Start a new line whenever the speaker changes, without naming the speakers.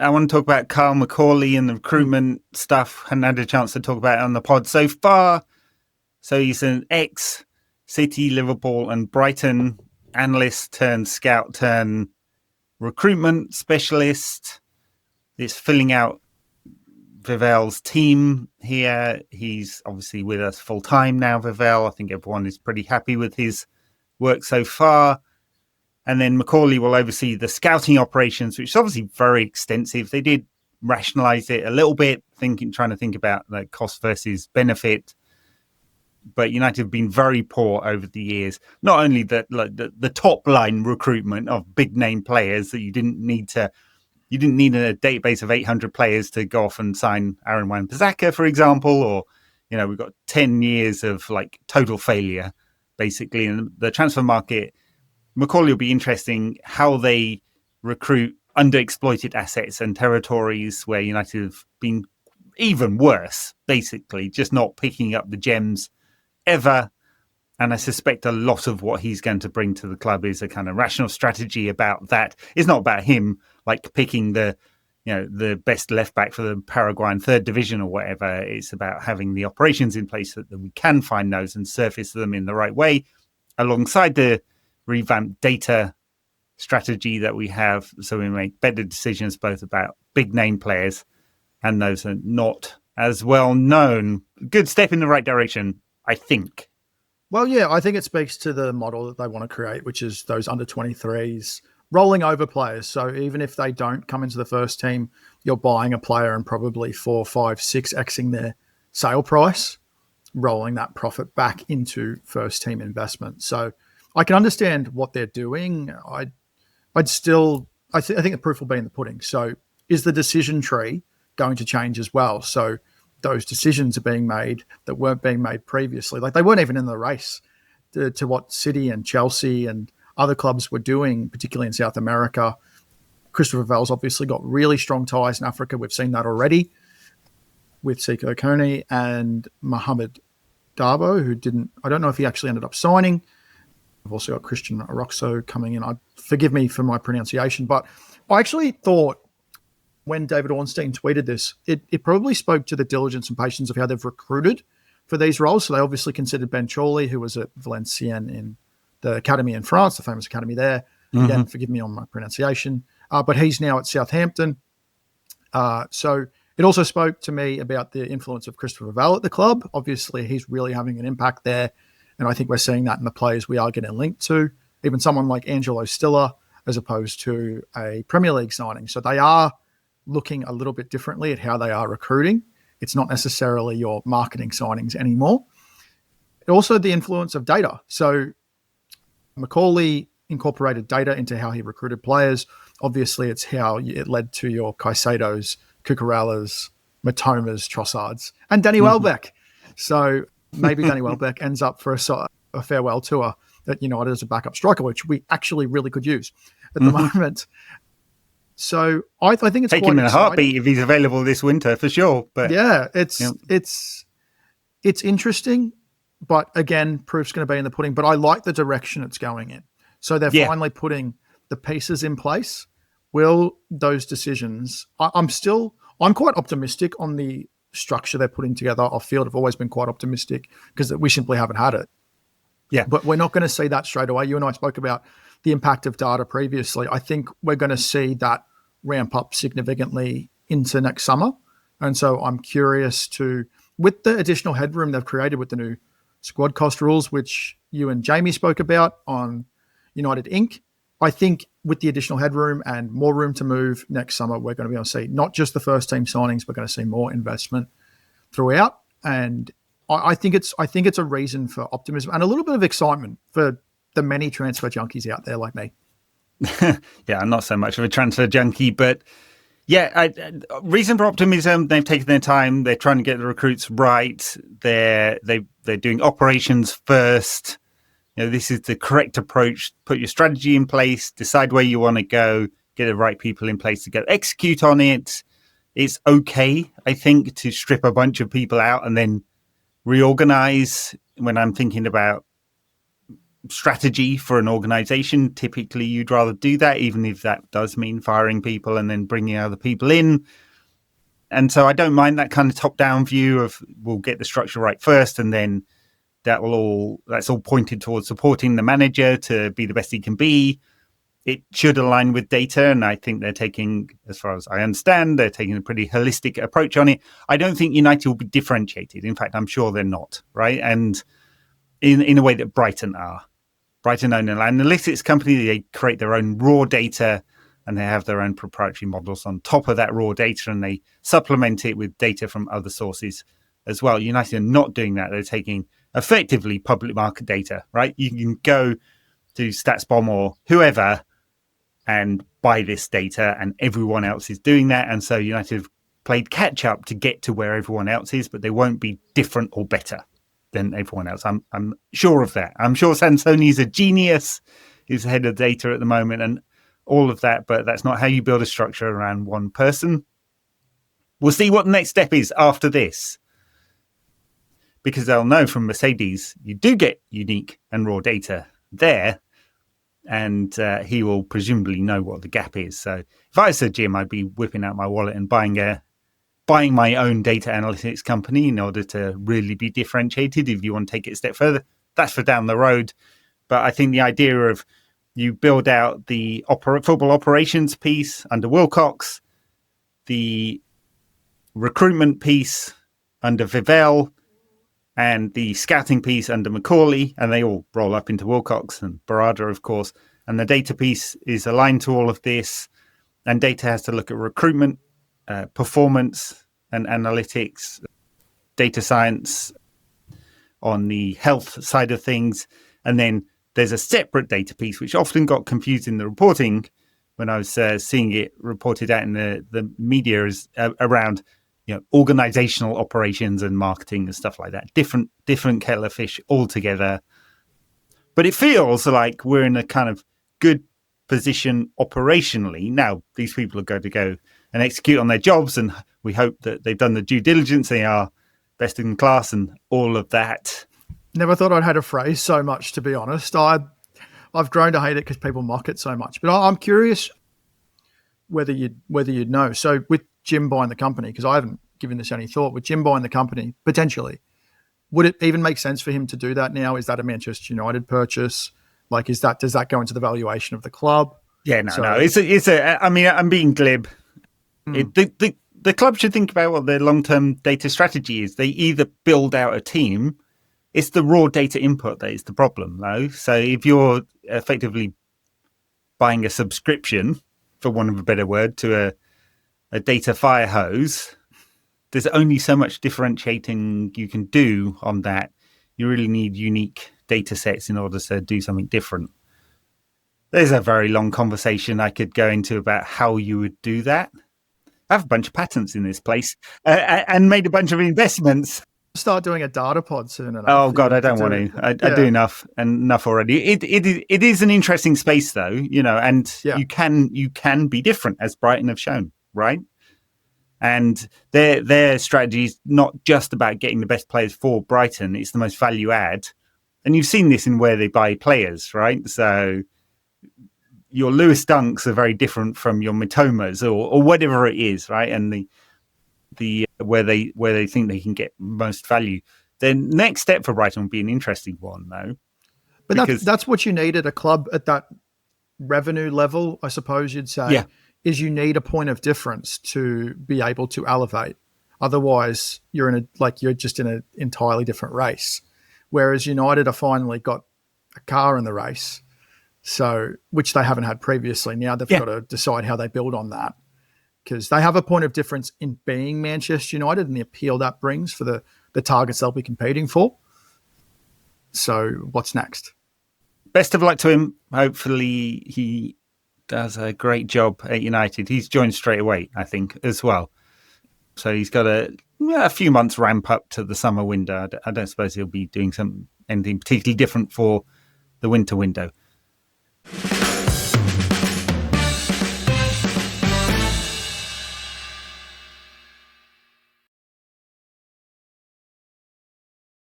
I want to talk about Kyle Macauley and the recruitment stuff. Hadn't had a chance to talk about it on the pod so far. So he's an ex-City, Liverpool and Brighton analyst turned scout turned recruitment specialist. It's filling out Vivell's team here. He's obviously with us full time now, Vivell. I think everyone is pretty happy with his work so far. And then Macauley will oversee the scouting operations, which is obviously very extensive. They did rationalize it a little bit, trying to think about the cost versus benefit. But United have been very poor over the years. Not only the top line recruitment of big name players that you didn't need a database of 800 players to go off and sign Aaron Wan-Bissaka, for example, or we've got 10 years of like total failure, basically. In the transfer market, Macaulay will be interesting how they recruit underexploited assets and territories where United have been even worse, basically, just not picking up the gems ever. And I suspect a lot of what he's going to bring to the club is a kind of rational strategy about that. It's not about him like picking the best left back for the Paraguayan third division or whatever. It's about having the operations in place so that we can find those and surface them in the right way alongside the revamped data strategy that we have, so we make better decisions both about big name players and those are not as well known. Good step in the right direction, I think.
Well, yeah, I think it speaks to the model that they want to create, which is those under 23s rolling over players. So even if they don't come into the first team, you're buying a player and probably 4, 5, 6xing their sale price, rolling that profit back into first team investment. So I can understand what they're doing. I think the proof will be in the pudding. So is the decision tree going to change as well? So those decisions are being made that weren't being made previously. Like they weren't even in the race to what City and Chelsea and other clubs were doing, particularly in South America. Christopher Vivell's obviously got really strong ties in Africa. We've seen that already with Siko Kone and Mohamed Darbo, I don't know if he actually ended up signing. I've also got Christian Oroxo coming in. Forgive me for my pronunciation, but I actually thought when David Ornstein tweeted this, it probably spoke to the diligence and patience of how they've recruited for these roles. So they obviously considered Ben Chorley, who was at Valenciennes in the academy in France, the famous academy there. Mm-hmm. Again, forgive me on my pronunciation. But he's now at Southampton. So it also spoke to me about the influence of Christopher Vivell at the club. Obviously, he's really having an impact there. And I think we're seeing that in the players we are getting linked to, even someone like Angelo Stiller, as opposed to a Premier League signing. So they are looking a little bit differently at how they are recruiting. It's not necessarily your marketing signings anymore. Also, the influence of data. So Macaulay incorporated data into how he recruited players. Obviously, it's how it led to your Caicedos, Cucurellas, Matomas, Trossards, and Danny Welbeck. So maybe Danny Welbeck ends up for a farewell tour at United as a backup striker, which we actually really could use at the moment. So I think it's
take him in a heartbeat if he's available this winter for sure. But
yeah, it's interesting, but again, proof's going to be in the pudding. But I like the direction it's going in. So they're finally putting the pieces in place. Will those decisions? I'm quite optimistic on the structure they're putting together off field. I've always been quite optimistic because we simply haven't had it.
Yeah.
But we're not going to see that straight away. You and I spoke about the impact of data previously. I think we're going to see that ramp up significantly into next summer. And so I'm curious with the additional headroom they've created with the new squad cost rules, which you and Jamie spoke about on United Inc., I think with the additional headroom and more room to move next summer, we're going to be able to see not just the first team signings, we're going to see more investment throughout. And I think it's a reason for optimism and a little bit of excitement for the many transfer junkies out there like me.
Yeah, I'm not so much of a transfer junkie, but yeah, reason for optimism. They've taken their time. They're trying to get the recruits right. They're doing operations first. This is the correct approach. Put your strategy in place, decide where you want to go, get the right people in place to go execute on it. It's okay, I think, to strip a bunch of people out and then reorganize. When I'm thinking about strategy for an organization. Typically, you'd rather do that, even if that does mean firing people and then bringing other people in. And so I don't mind that kind of top-down view of we'll get the structure right first, and then that's all pointed towards supporting the manager to be the best he can be. It should align with data, and I think they're taking, as far as I understand, they're taking a pretty holistic approach on it. I don't think United will be differentiated. In fact, I'm sure they're not, right? And in a way that Brighton are. Brighton own an analytics company. They create their own raw data, and they have their own proprietary models on top of that raw data, and they supplement it with data from other sources as well. United are not doing that. They're taking effectively public market data, right? You can go to StatsBomb or whoever and buy this data, and everyone else is doing that. And so United have played catch up to get to where everyone else is, but they won't be different or better than everyone else. I'm sure of that. I'm sure Sansoni is a genius. He's head of data at the moment and all of that, but that's not how you build a structure around one person. We'll see what the next step is after this, because they'll know from Mercedes you do get unique and raw data there, and he will presumably know what the gap is. So if I was a Jim, I'd be whipping out my wallet and buying my own data analytics company in order to really be differentiated. If you want to take it a step further, that's for down the road. But I think the idea of you build out the football operations piece under Wilcox, the recruitment piece under Vivell, and the scouting piece under Macauley, and they all roll up into Wilcox and Barada, of course. And the data piece is aligned to all of this. And data has to look at recruitment, performance and analytics, data science on the health side of things. And then there's a separate data piece, which often got confused in the reporting when I was seeing it reported out in the media as around, organizational operations and marketing and stuff like that. Different kettle of fish altogether. But it feels like we're in a kind of good position operationally. Now, these people are going to go and execute on their jobs, and we hope that they've done the due diligence. They are best in class and all of that.
Never thought I'd had a phrase so much, to be honest. I've grown to hate it because people mock it so much. But I'm curious whether you'd know. So with Jim buying the company, because I haven't given this any thought, with Jim buying the company, potentially, would it even make sense for him to do that now? Is that a Manchester United purchase? Like, does that go into the valuation of the club?
Yeah, no. I mean, I'm being glib. The club should think about what their long-term data strategy is. They either build out a team. It's the raw data input that is the problem, though. So if you're effectively buying a subscription, for want of a better word, to a data fire hose, there's only so much differentiating you can do on that. You really need unique data sets in order to do something different. There's a very long conversation I could go into about how you would do that. I have a bunch of patents in this place and made a bunch of investments.
Start doing a data pod soon enough.
Oh God, I don't want to. I do enough already. It is an interesting space though, and you can be different, as Brighton have shown, right? And their strategy is not just about getting the best players for Brighton; it's the most value add. And you've seen this in where they buy players, right? So your Lewis Dunks are very different from your Mitomas or whatever it is, right? And the where they think they can get most value. The next step for Brighton will be an interesting one, though.
But that's what you need at a club at that revenue level, I suppose you'd say, is you need a point of difference to be able to elevate. Otherwise, you're just in an entirely different race. Whereas United have finally got a car in the race, so which they haven't had previously. Now they've got to decide how they build on that, because they have a point of difference in being Manchester United and the appeal that brings for the targets they'll be competing for. So what's next?
Best of luck to him. Hopefully he does a great job at United. He's joined straight away, I think, as well. So he's got a few months ramp up to the summer window. I don't suppose he'll be doing anything particularly different for the winter window.